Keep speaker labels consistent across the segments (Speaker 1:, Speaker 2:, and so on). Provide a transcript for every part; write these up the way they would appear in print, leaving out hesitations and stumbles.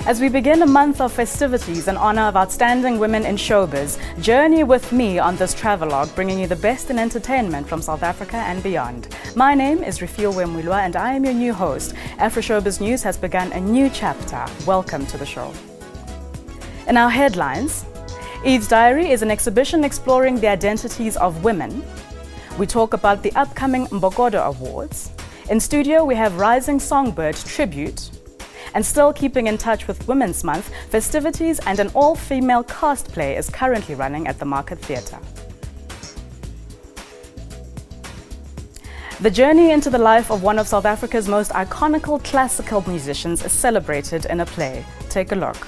Speaker 1: As we begin a month of festivities in honor of outstanding women in showbiz, journey with me on this travelogue, bringing you the best in entertainment from South Africa and beyond. My name is Rifio Wemwilwa and I am your new host. Afroshowbiz News has begun a new chapter. Welcome to the show. In our headlines, Eve's Diary is an exhibition exploring the identities of women. We talk about the upcoming Bogota Awards. In studio, we have Rising Songbird Tribute. And still keeping in touch with Women's Month, festivities and an all-female cast play is currently running at the Market Theatre. The journey into the life of one of South Africa's most iconic classical musicians is celebrated in a play. Take a look.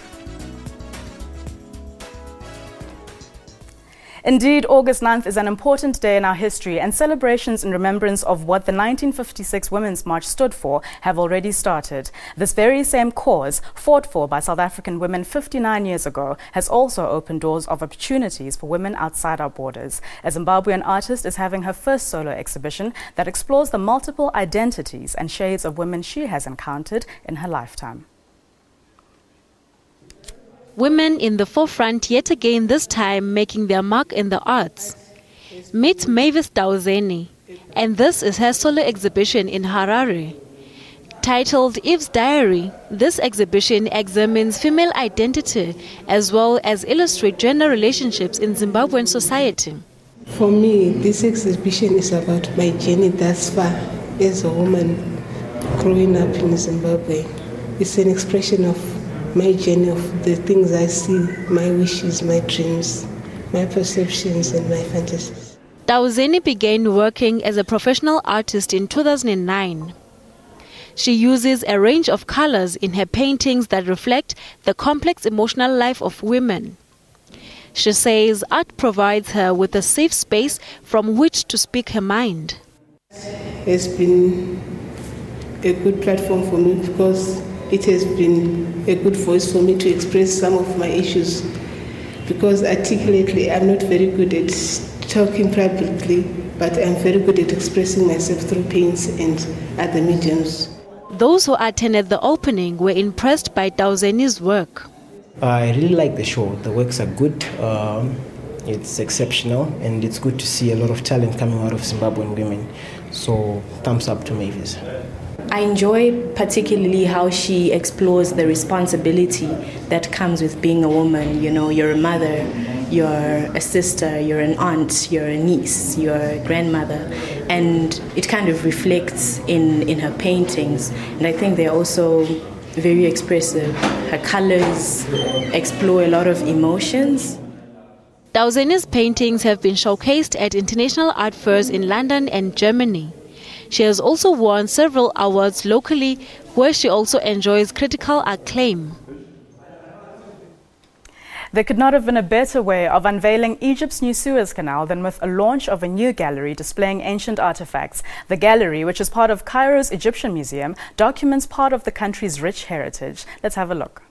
Speaker 1: Indeed, August 9th is an important day in our history, and celebrations in remembrance of what the 1956 Women's March stood for have already started. This very same cause, fought for by South African women 59 years ago, has also opened doors of opportunities for women outside our borders. A Zimbabwean artist is having her first solo exhibition that explores the multiple identities and shades of women she has encountered in her lifetime.
Speaker 2: Women in the forefront yet again, this time making their mark in the arts. Meet Mavis Dawuzeni, and this is her solo exhibition in Harare. Titled Eve's Diary, this exhibition examines female identity as well as illustrate gender relationships in Zimbabwean society.
Speaker 3: For me, this exhibition is about my journey thus far as a woman growing up in Zimbabwe. It's an expression of my journey, of the things I see, my wishes, my dreams, my perceptions and my fantasies.
Speaker 2: Dawuzeni began working as a professional artist in 2009. She uses a range of colors in her paintings that reflect the complex emotional life of women. She says art provides her with a safe space from which to speak her mind.
Speaker 3: It's been a good platform for me because it has been a good voice for me to express some of my issues, because articulately I'm not very good at talking publicly, but I'm very good at expressing myself through paints and other mediums.
Speaker 2: Those who attended the opening were impressed by Dawuzeni's work.
Speaker 4: I really like the show. The works are good. It's exceptional, and it's good to see a lot of talent coming out of Zimbabwean women. So thumbs up to Mavis.
Speaker 5: I enjoy particularly how she explores the responsibility that comes with being a woman. You know, you're a mother, you're a sister, you're an aunt, you're a niece, you're a grandmother, and it kind of reflects in her paintings. And I think they're also very expressive. Her colors explore a lot of emotions.
Speaker 2: Dawuzeni's paintings have been showcased at international art fairs in London and Germany. She has also won several awards locally, where she also enjoys critical acclaim.
Speaker 1: There could not have been a better way of unveiling Egypt's new Suez Canal than with a launch of a new gallery displaying ancient artifacts. The gallery, which is part of Cairo's Egyptian Museum, documents part of the country's rich heritage. Let's have a look.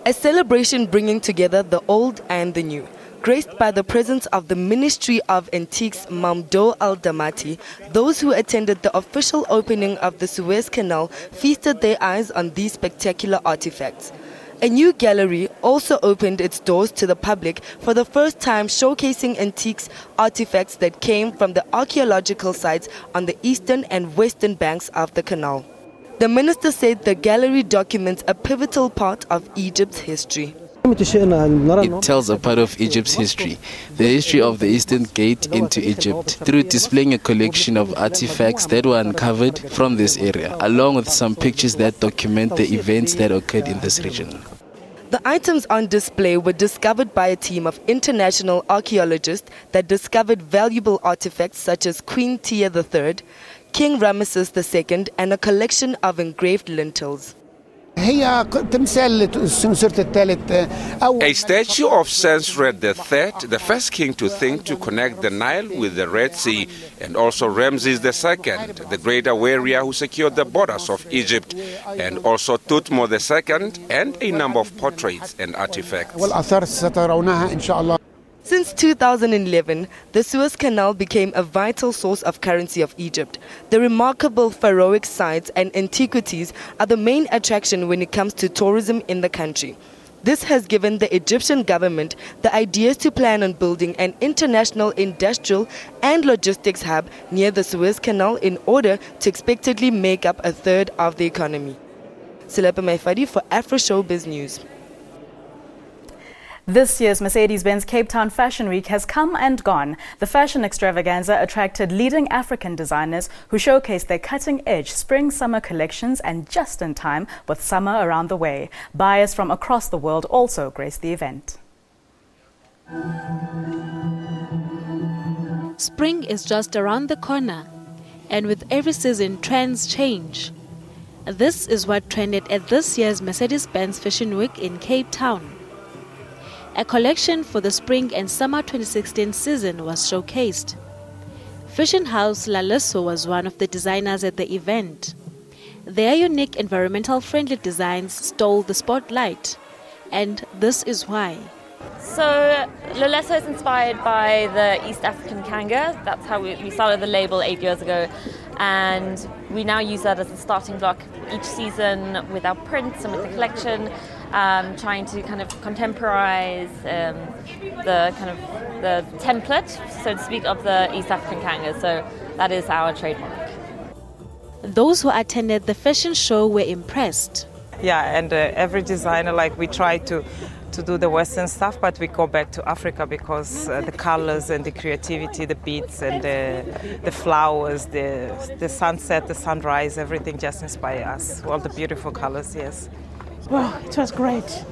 Speaker 6: A celebration bringing together the old and the new. Graced by the presence of the Ministry of Antiques Mamdouh Al-Damati, those who attended the official opening of the Suez Canal feasted their eyes on these spectacular artifacts. A new gallery also opened its doors to the public for the first time, showcasing antiques artifacts that came from the archaeological sites on the eastern and western banks of the canal. The minister said the gallery documents a pivotal part of Egypt's history.
Speaker 7: It tells a part of Egypt's history, the history of the Eastern Gate into Egypt, through displaying a collection of artifacts that were uncovered from this area, along with some pictures that document the events that occurred in this region.
Speaker 6: The items on display were discovered by a team of international archaeologists that discovered valuable artifacts such as Queen Tia III, King Ramesses II, and a collection of engraved lintels.
Speaker 8: A statue of Sensred III, the first king to think to connect the Nile with the Red Sea, and also Ramses II, the greater warrior who secured the borders of Egypt, and also Thutmose II, and a number of portraits and artifacts.
Speaker 6: Since 2011, the Suez Canal became a vital source of currency of Egypt. The remarkable pharaohic sites and antiquities are the main attraction when it comes to tourism in the country. This has given the Egyptian government the ideas to plan on building an international industrial and logistics hub near the Suez Canal in order to expectedly make up a third of the economy. Silepa Maifadi for Afroshowbiz News.
Speaker 1: This year's Mercedes-Benz Cape Town Fashion Week has come and gone. The fashion extravaganza attracted leading African designers who showcased their cutting-edge spring-summer collections, and just in time with summer around the way. Buyers from across the world also graced the event.
Speaker 2: Spring is just around the corner, and with every season, trends change. This is what trended at this year's Mercedes-Benz Fashion Week in Cape Town. A collection for the spring and summer 2016 season was showcased. Fashion house Lalesso was one of the designers at the event. Their unique environmental-friendly designs stole the spotlight, and this is why.
Speaker 9: So Lalesso is inspired by the East African kanga. That's how we started the label 8 years ago, and we now use that as a starting block each season with our prints and with the collection, trying to kind of contemporize the template, so to speak, of the East African kanga. So that is our trademark.
Speaker 2: Those who attended the fashion show were impressed.
Speaker 10: Yeah, and every designer, like, we try to do the Western stuff, but we go back to Africa because the colors and the creativity, the beats and the flowers, the sunset, the sunrise, everything just inspires us. All the beautiful colors, yes.
Speaker 11: Well, it was great.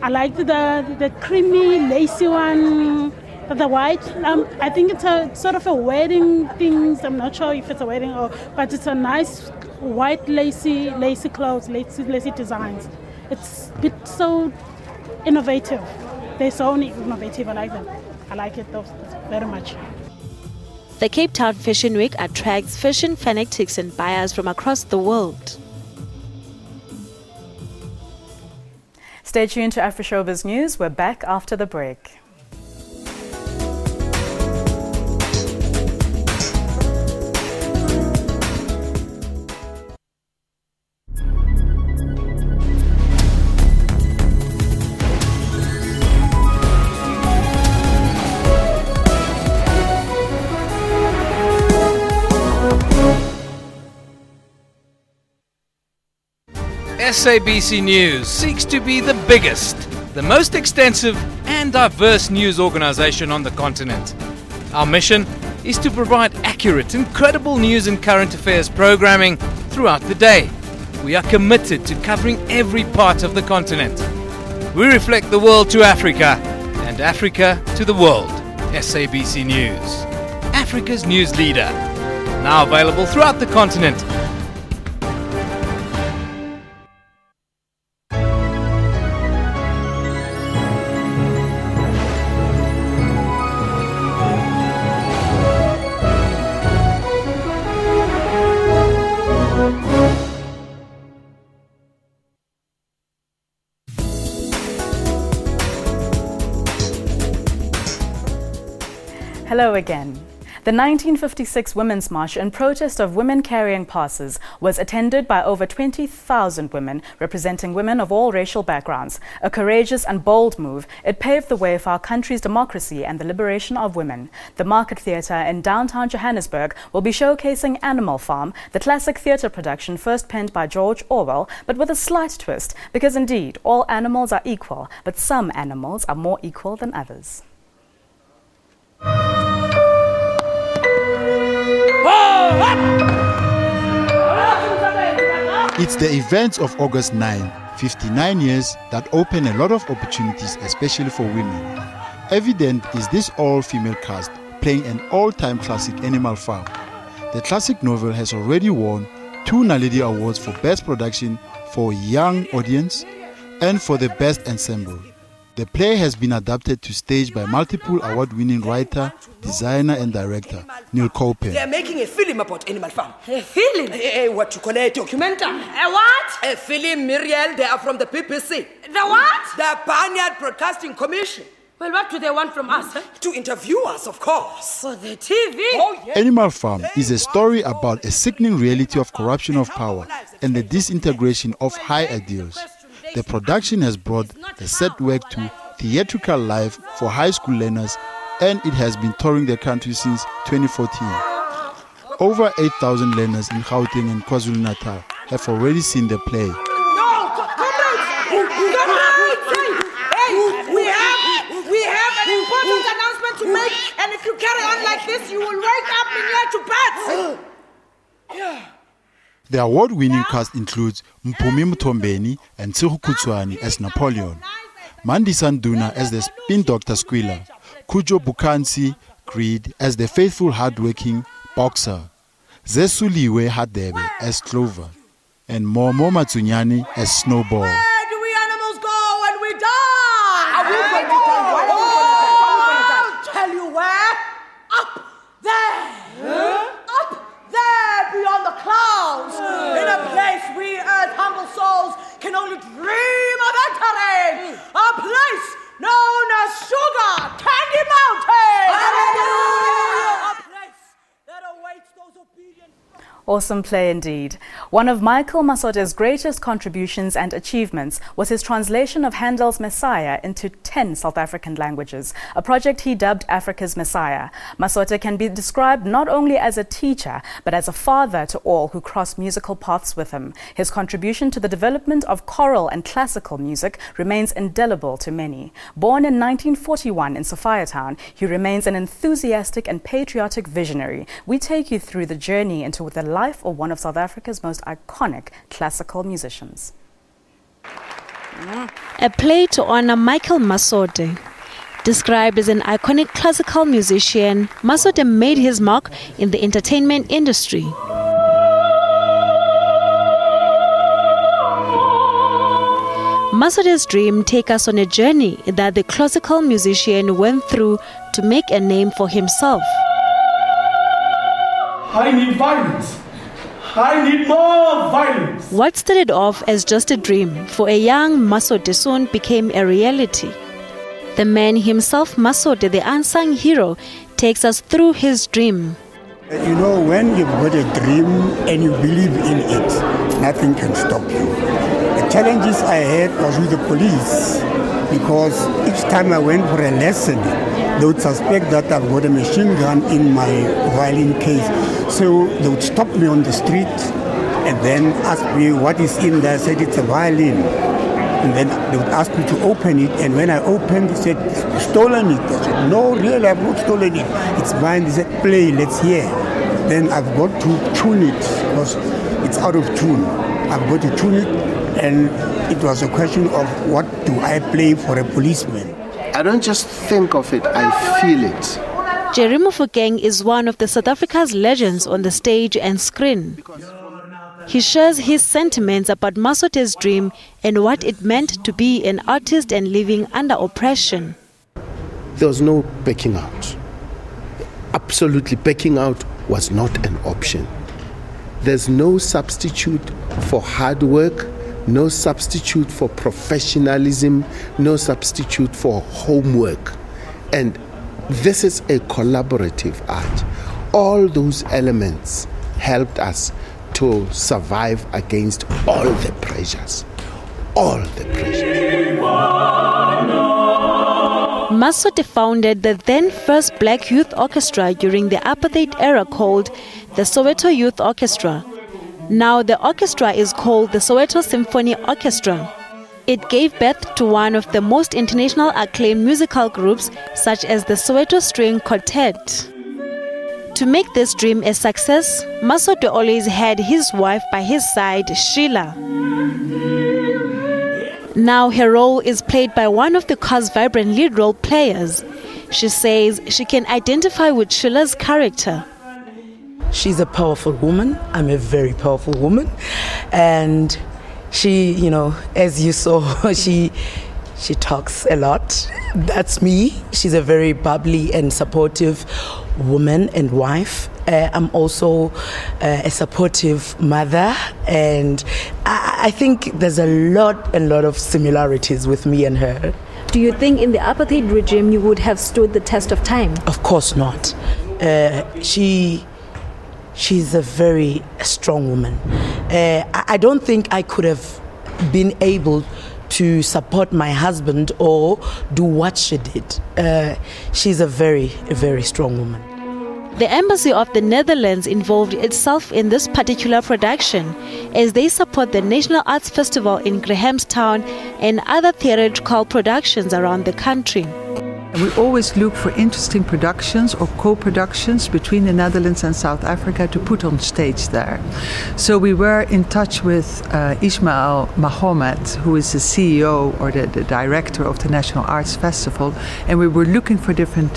Speaker 11: I liked the creamy, lacy one, the white. I think it's a sort of a wedding thing. I'm not sure if it's a wedding but it's a nice white lacy clothes, lacy designs. It's a bit so innovative. They're so innovative. I like them. I like it very much.
Speaker 2: The Cape Town Fashion Week attracts fashion fanatics and buyers from across the world.
Speaker 1: Stay tuned to Afroshowbiz News. We're back after the break.
Speaker 12: SABC News seeks to be the biggest, the most extensive and diverse news organisation on the continent. Our mission is to provide accurate and credible news and current affairs programming throughout the day. We are committed to covering every part of the continent. We reflect the world to Africa and Africa to the world. SABC News, Africa's news leader. Now available throughout the continent.
Speaker 1: Hello again. The 1956 Women's March in protest of women carrying passes was attended by over 20,000 women representing women of all racial backgrounds. A courageous and bold move, it paved the way for our country's democracy and the liberation of women. The Market Theatre in downtown Johannesburg will be showcasing Animal Farm, the classic theatre production first penned by George Orwell, but with a slight twist, because indeed all animals are equal, but some animals are more equal than others.
Speaker 13: It's the events of August 9, 59 years that open a lot of opportunities, especially for women. Evident is this all-female cast playing an all-time classic, Animal Farm. The classic novel has already won 2 Naledi Awards for Best Production for Young Audience and for the Best Ensemble. The play has been adapted to stage by multiple award-winning writer, designer and director Neil Copen.
Speaker 14: They are making a film about Animal Farm. A film? What you call a documentary? A what? A film, Muriel. They are from the BBC. The what? The Barnyard Broadcasting Commission. Well, what do they want from us? To interview us, of course. For the TV? Oh, yes.
Speaker 13: Animal Farm is a story about a sickening reality of corruption of power and the disintegration of high ideals. The production has brought the set work to theatrical life for high school learners, and it has been touring the country since 2014. Over 8,000 learners in Gauteng and KwaZulu-Natal have already seen the play.
Speaker 14: We have an important announcement to make, and if you carry on like this, you will wake up in here to bed.
Speaker 13: The award-winning cast includes Mpumi Mtombeni and Tsiru Kutswani as Napoleon, Mandi Sanduna as the spin doctor Squealer, Kujo Bukansi Creed as the faithful hard-working boxer, Zesuliwe Hadebe as Clover, and Momo Matsunyani as Snowball.
Speaker 14: Where do we animals go when we die?
Speaker 15: Are we going to tell you where?
Speaker 14: I'll tell you where. Up there. Up there beyond the clouds. In a place we earth humble souls can only dream of entering. A place known as Sugar Candy Mountain. A place that awaits those obedient.
Speaker 1: Awesome play indeed. One of Michael Masote's greatest contributions and achievements was his translation of Handel's Messiah into 10 South African languages, a project he dubbed Africa's Messiah. Masote can be described not only as a teacher, but as a father to all who cross musical paths with him. His contribution to the development of choral and classical music remains indelible to many. Born in 1941 in Sophiatown, he remains an enthusiastic and patriotic visionary. We take you through the journey into the life of one of South Africa's most iconic classical musicians.
Speaker 2: A play to honor Michael Masote. Described as an iconic classical musician, Masote made his mark in the entertainment industry. Masote's dream takes us on a journey that the classical musician went through to make a name for himself.
Speaker 16: I need violence. I need more violence.
Speaker 2: What started off as just a dream for a young Masote soon became a reality. The man himself, Masote, the unsung hero, takes us through his dream.
Speaker 17: You know, when you've got a dream and you believe in it, nothing can stop you. The challenges I had was with the police, because each time I went for a lesson, they would suspect that I've got a machine gun in my violin case. So they would stop me on the street and then ask me what is in there. I said it's a violin. And then they would ask me to open it. And when I opened, they said, "You've stolen it." I said, "No, really, I've not stolen it. It's mine." They said, "Play, let's hear." Then I've got to tune it because it's out of tune. I've got to tune it. And it was a question of what do I play for a policeman.
Speaker 18: I don't just think of it, I feel it.
Speaker 2: Jerry Mofokeng is one of the South Africa's legends on the stage and screen. He shares his sentiments about Masote's dream and what it meant to be an artist and living under oppression.
Speaker 18: There was no backing out. Absolutely, backing out was not an option. There's no substitute for hard work, no substitute for professionalism, no substitute for homework. And this is a collaborative art. All those elements helped us to survive against all the pressures. All the pressures.
Speaker 2: Masote founded the then first black youth orchestra during the apartheid era called the Soweto Youth Orchestra. Now the orchestra is called the Soweto Symphony Orchestra. It gave birth to one of the most international acclaimed musical groups, such as the Soweto String Quartet. To make this dream a success, Masote always had his wife by his side, Sheila. Now her role is played by one of the cast's vibrant lead role players. She says she can identify with Sheila's character.
Speaker 19: She's a powerful woman. I'm a very powerful woman. And she, you know, as you saw, she talks a lot. That's me. She's a very bubbly and supportive woman and wife. I'm also a supportive mother, and I think there's a lot of similarities with me and her.
Speaker 2: Do you think in the apartheid regime you would have stood the test of time?
Speaker 19: Of course not. She's a very strong woman. I don't think I could have been able to support my husband or do what she did. She's a very, very strong woman.
Speaker 2: The Embassy of the Netherlands involved itself in this particular production as they support the National Arts Festival in Grahamstown and other theatrical productions around the country.
Speaker 15: We always look for interesting productions or co-productions between the Netherlands and South Africa to put on stage there. So we were in touch with Ismail Mahomet, who is the CEO or the director of the National Arts Festival, and we were looking for different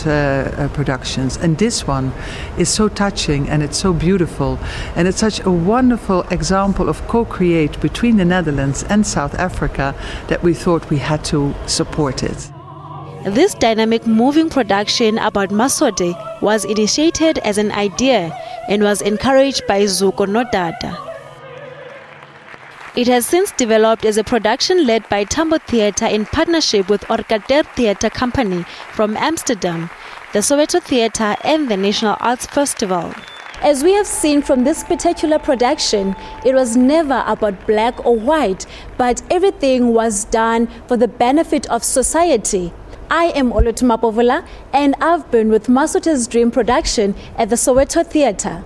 Speaker 15: productions. And this one is so touching and it's so beautiful, and it's such a wonderful example of co-create between the Netherlands and South Africa that we thought we had to support it.
Speaker 2: This dynamic moving production about Masode was initiated as an idea and was encouraged by Zuko Nodada. It has since developed as a production led by Tambo Theatre in partnership with Orkater Theatre Company from Amsterdam, the Soweto Theatre and the National Arts Festival. As we have seen from this particular production, it was never about black or white, but everything was done for the benefit of society. I am Olutumapovola, and I've been with Masote's Dream production at the Soweto Theatre.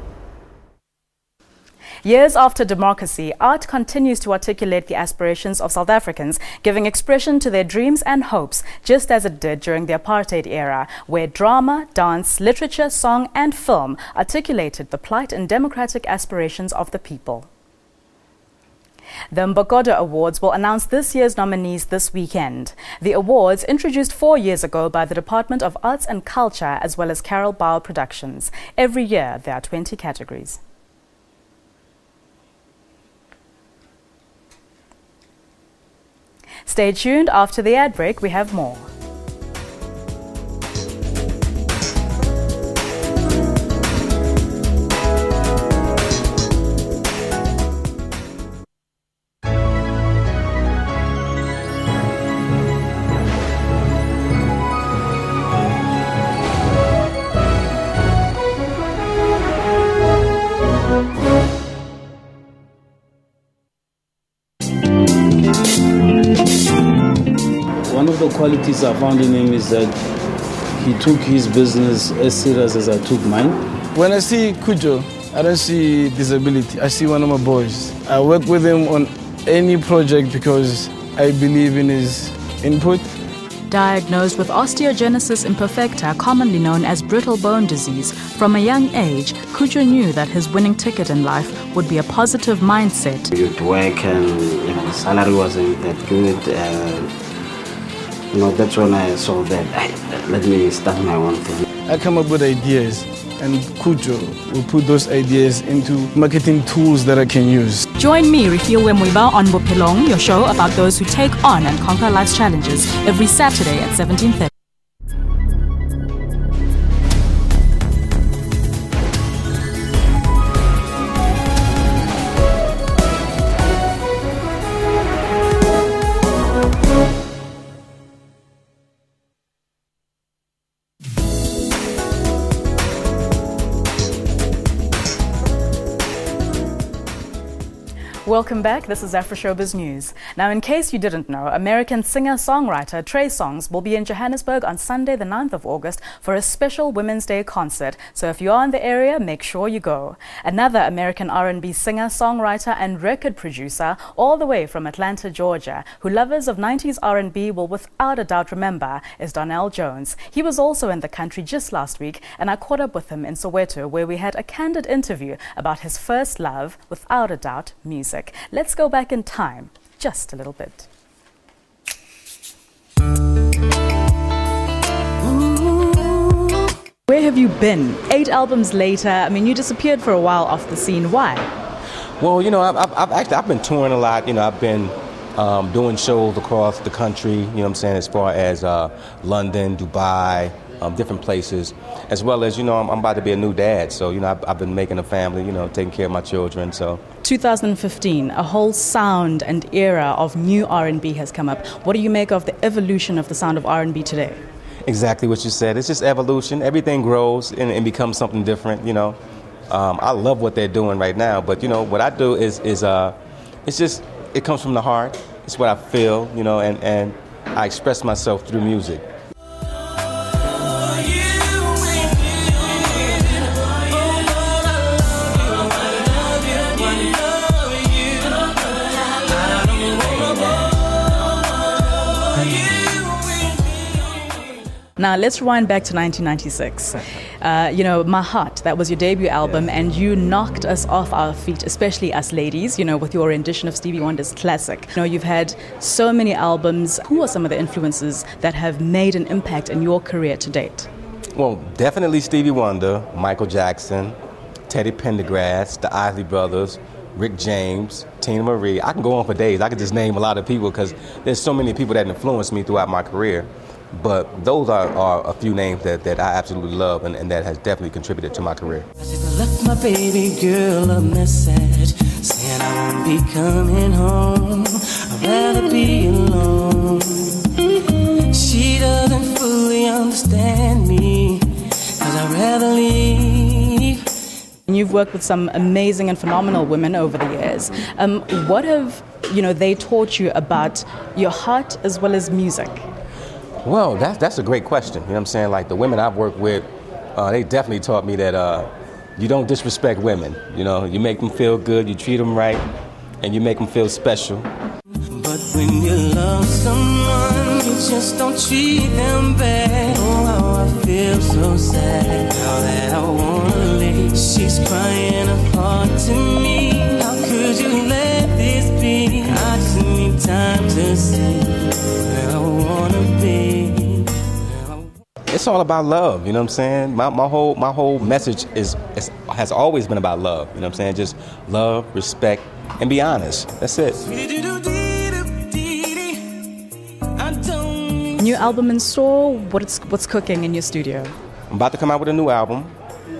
Speaker 1: Years after democracy, art continues to articulate the aspirations of South Africans, giving expression to their dreams and hopes, just as it did during the apartheid era, where drama, dance, literature, song and film articulated the plight and democratic aspirations of the people. The Bogota Awards will announce this year's nominees this weekend. The awards, introduced 4 years ago by the Department of Arts and Culture as well as Carol Bauer Productions. Every year there are 20 categories. Stay tuned. After the ad break, we have more.
Speaker 20: One of the qualities I found in him is that he took his business as serious as I took mine.
Speaker 21: When I see Kujo, I don't see disability. I see one of my boys. I work with him on any project because I believe in his input.
Speaker 1: Diagnosed with osteogenesis imperfecta, commonly known as brittle bone disease, from a young age, Kujo knew that his winning ticket in life would be a positive mindset.
Speaker 20: You'd work and the salary wasn't that good. That's when I saw that, let me start my own thing.
Speaker 21: I come up with ideas, and Kujo will put those ideas into marketing tools that I can use.
Speaker 1: Join me, Refiel Wemwiba, on Bopelong, your show about those who take on and conquer life's challenges, every Saturday at 17:30. Welcome back. This is Afroshowbiz News. Now, in case you didn't know, American singer-songwriter Trey Songz will be in Johannesburg on Sunday, the 9th of August, for a special Women's Day concert. So if you are in the area, make sure you go. Another American R&B singer, songwriter, and record producer, all the way from Atlanta, Georgia, who lovers of 90s R&B will without a doubt remember, is Donell Jones. He was also in the country just last week, and I caught up with him in Soweto, where we had a candid interview about his first love, without a doubt, music. Let's go back in time just a little bit. Where have you been? 8 albums later. I mean, you disappeared for a while off the scene. Why?
Speaker 22: Well, I've been touring a lot. I've been doing shows across the country. As far as London, Dubai, different places, as well as, I'm about to be a new dad. So, I've been making a family, taking care of my children. So
Speaker 1: 2015, a whole sound and era of new R&B has come up. What do you make of the evolution of the sound of R&B today?
Speaker 22: Exactly what you said. It's just evolution. Everything grows and becomes something different, I love what they're doing right now, but, what I do is it's just, it comes from the heart. It's what I feel, and I express myself through music.
Speaker 1: Now, let's rewind back to 1996. My Heart, that was your debut album, and you knocked us off our feet, especially us ladies, with your rendition of Stevie Wonder's classic. You've had so many albums. Who are some of the influences that have made an impact in your career to date?
Speaker 22: Well, definitely Stevie Wonder, Michael Jackson, Teddy Pendergrass, the Isley Brothers, Rick James, Tina Marie. I can go on for days. I could just name a lot of people because there's so many people that influenced me throughout my career. But those are a few names that I absolutely love and that has definitely contributed to my career.
Speaker 3: I left my baby girl a message saying I won't be coming home. I'd rather be alone. She doesn't fully understand me, 'cause I'd rather leave.
Speaker 1: You've worked with some amazing and phenomenal women over the years. What have they taught you about your heart as well as music?
Speaker 22: Well, that's a great question. You know what I'm saying? Like the women I've worked with, they definitely taught me that you don't disrespect women. You make them feel good, you treat them right, and you make them feel special.
Speaker 3: But when you love someone, you just don't treat them bad. Oh, how I feel so sad now that I wanna leave. She's crying apart to me. How could you let this be? I just need time to see where I wanna be.
Speaker 22: It's all about love, you know what I'm saying? My whole message has always been about love, you know what I'm saying? Just love, respect, and be honest. That's it.
Speaker 1: New album in store. What's cooking in your studio?
Speaker 22: I'm about to come out with a new album.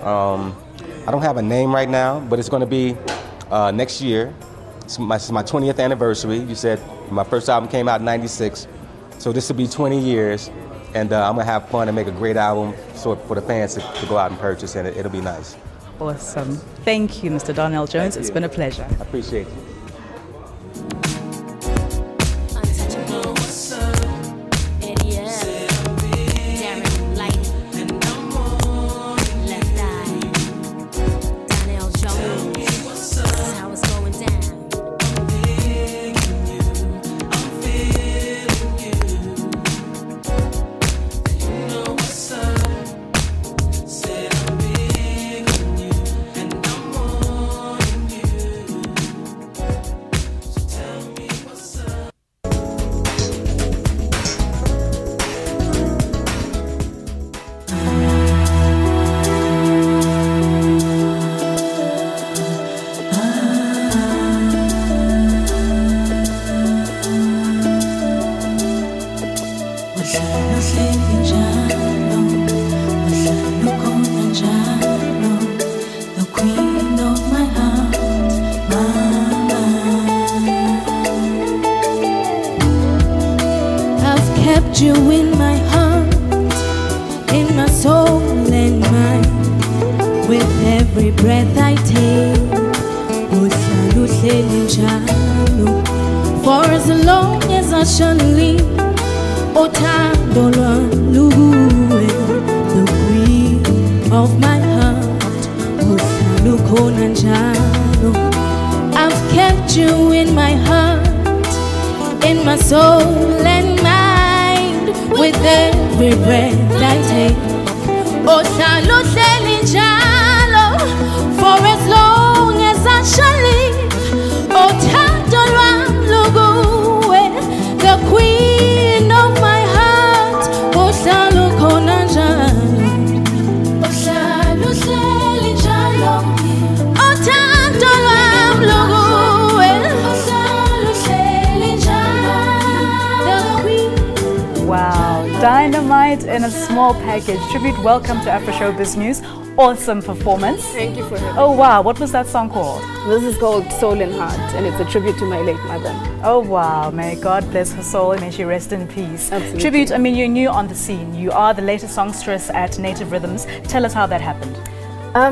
Speaker 22: I don't have a name right now, but it's going to be next year. It's my 20th anniversary. You said my first album came out in '96, so this will be 20 years. And I'm going to have fun and make a great album for the fans to go out and purchase, and it'll be nice.
Speaker 1: Awesome. Thank you, Mr. Donnell Jones. It's been a pleasure.
Speaker 22: I appreciate you.
Speaker 4: You in my heart, in my soul and mind. With every breath I take, for as long as I shall live, the queen of my heart, I've kept you in my heart, in my soul and mind. With every breath I take, for as long as I shall live, the queen of my heart,
Speaker 1: Wow, dynamite in a a small package. Tribute, welcome to Afroshowbiz News. Awesome performance.
Speaker 5: Thank you for having me.
Speaker 1: Oh wow, what was that song called?
Speaker 5: This is called Solon, and it's a tribute to my late mother.
Speaker 1: Oh wow, may God bless her soul and may she rest in peace.
Speaker 5: Absolutely.
Speaker 1: Tribute, I mean, you're new on the scene. You are the latest songstress at Native Rhythms. Tell us how that happened.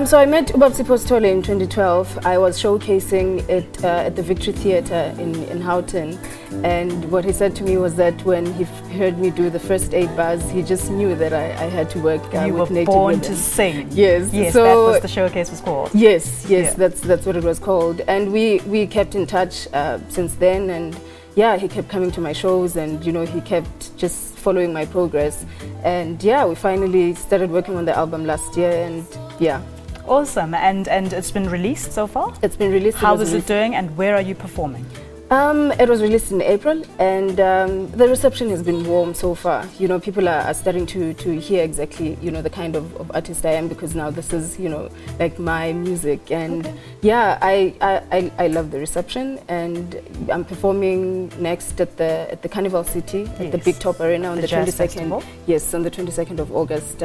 Speaker 5: So I met Ubab Sipostole in 2012. I was showcasing it at the Victory Theatre in Houghton, and what he said to me was that when he heard me do the first 8 bars, he just knew that I had to work
Speaker 1: you
Speaker 5: with
Speaker 1: were
Speaker 5: Native
Speaker 1: born
Speaker 5: Rhythms.
Speaker 1: to sing.
Speaker 5: Yes,
Speaker 1: yes,
Speaker 5: so
Speaker 1: that was the showcase was called.
Speaker 5: Yes,
Speaker 1: Yeah.
Speaker 5: that's what it was called, and we kept in touch since then, and yeah, he kept coming to my shows, and you know, he kept just following my progress, and yeah, we finally started working on the album last year, and yeah.
Speaker 1: Awesome, and it's been released so far?
Speaker 5: It's been released.
Speaker 1: How is it doing, and where are you performing?
Speaker 5: It was released in April, and the reception has been warm so far. You know, people are starting to hear exactly, you know, the kind of artist I am, because now this is, you know, like my music, and yeah, I love the reception, and I'm performing next at the Carnival City at the Big Top Arena on the 22nd.
Speaker 1: Festival?
Speaker 5: Yes, on the 22nd of August.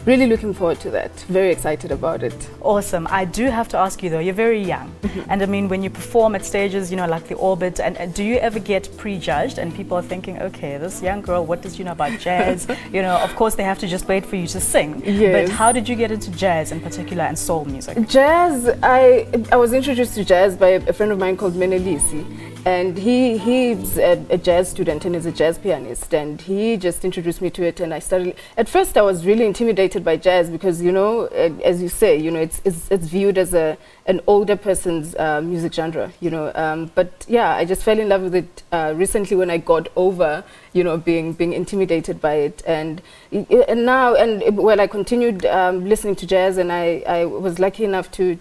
Speaker 5: Really looking forward to that. Very excited about it.
Speaker 1: Awesome. I do have to ask you though, you're very young, and I mean, when you perform at stages, you know, like the Orbit, and do you ever get prejudged and people are thinking, okay, this young girl, what does she know about jazz? You know, of course they have to just wait for you to sing.
Speaker 5: Yes.
Speaker 1: But how did you get into jazz in particular and soul music?
Speaker 5: Jazz, I was introduced to jazz by a friend of mine called Menelisi, and he's a jazz student and is a jazz pianist, and he just introduced me to it, and I started. At first I was really intimidated by jazz because, you know, as you say, you know, it's viewed as an older person's music genre, you know, but yeah, I just fell in love with it recently when I got over, you know, being intimidated by it, and now, well, I continued listening to jazz, and I was lucky enough to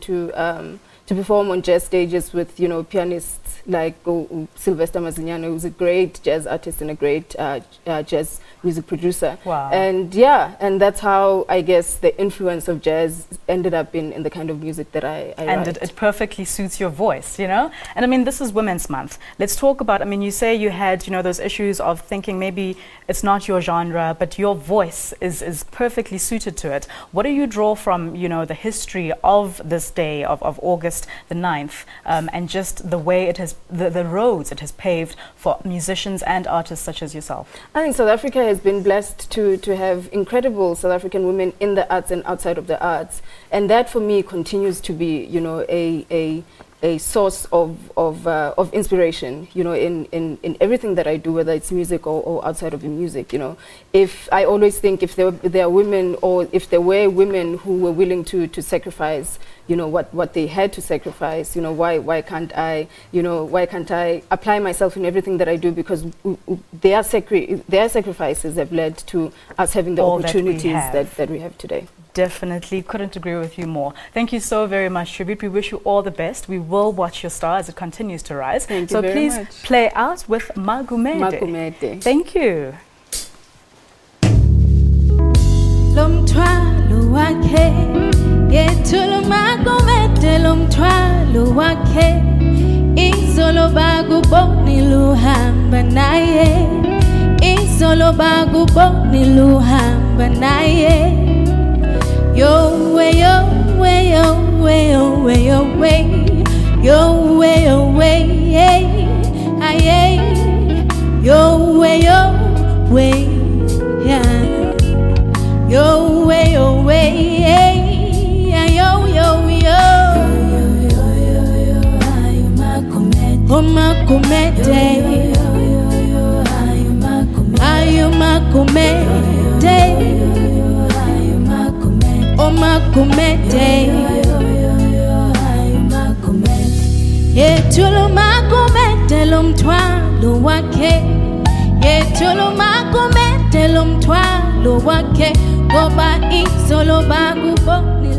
Speaker 5: perform on jazz stages with, you know, pianists like Sylvester Mazignano, who's a great jazz artist and a great jazz music producer.
Speaker 1: Wow.
Speaker 5: And yeah, and that's how I guess the influence of jazz ended up in the kind of music that I
Speaker 1: and
Speaker 5: write.
Speaker 1: it perfectly suits your voice, you know? And I mean, this is Women's Month. Let's talk about, I mean, you say you had, you know, those issues of thinking maybe it's not your genre, but your voice is perfectly suited to it. What do you draw from, you know, the history of this day of August the 9th, and just the way it has, the roads it has paved for musicians and artists such as yourself?
Speaker 5: I think South Africa has been blessed to have incredible South African women in the arts and outside of the arts, and that for me continues to be, you know, a source of inspiration, you know, in everything that I do, whether it's music or outside of the music, you know. If I always think if there are women, or if there were women who were willing to sacrifice, you know, what they had to sacrifice, you know, why can't I, you know, why can't I apply myself in everything that I do, because their sacrifices have led to us having the
Speaker 1: All
Speaker 5: opportunities
Speaker 1: that
Speaker 5: we have today.
Speaker 1: Definitely couldn't agree with you more. Thank you so very much, Tribute. We wish you all the best. We will watch your star as it continues to rise.
Speaker 5: Thank you
Speaker 1: so
Speaker 5: very
Speaker 1: please
Speaker 5: much.
Speaker 1: play out with Magumede.
Speaker 5: Magumede.
Speaker 1: Thank you.
Speaker 4: Lomthwalo wakhe yethula Magumede, lomthwalo wakhe izolo bakubonile uhamba naye, izolo bakubonile uhamba naye. Yo way, yo way, yo way, yo way, yo way, yo way, yo way, aye, yo way, yeah, yo way, yo, oh Magumede, ayo Magumede, oh Magumede, yethula Magumede lomthwalo wakhe, yethula Magumede lomthwalo wakhe, ngoba izolo bakubonile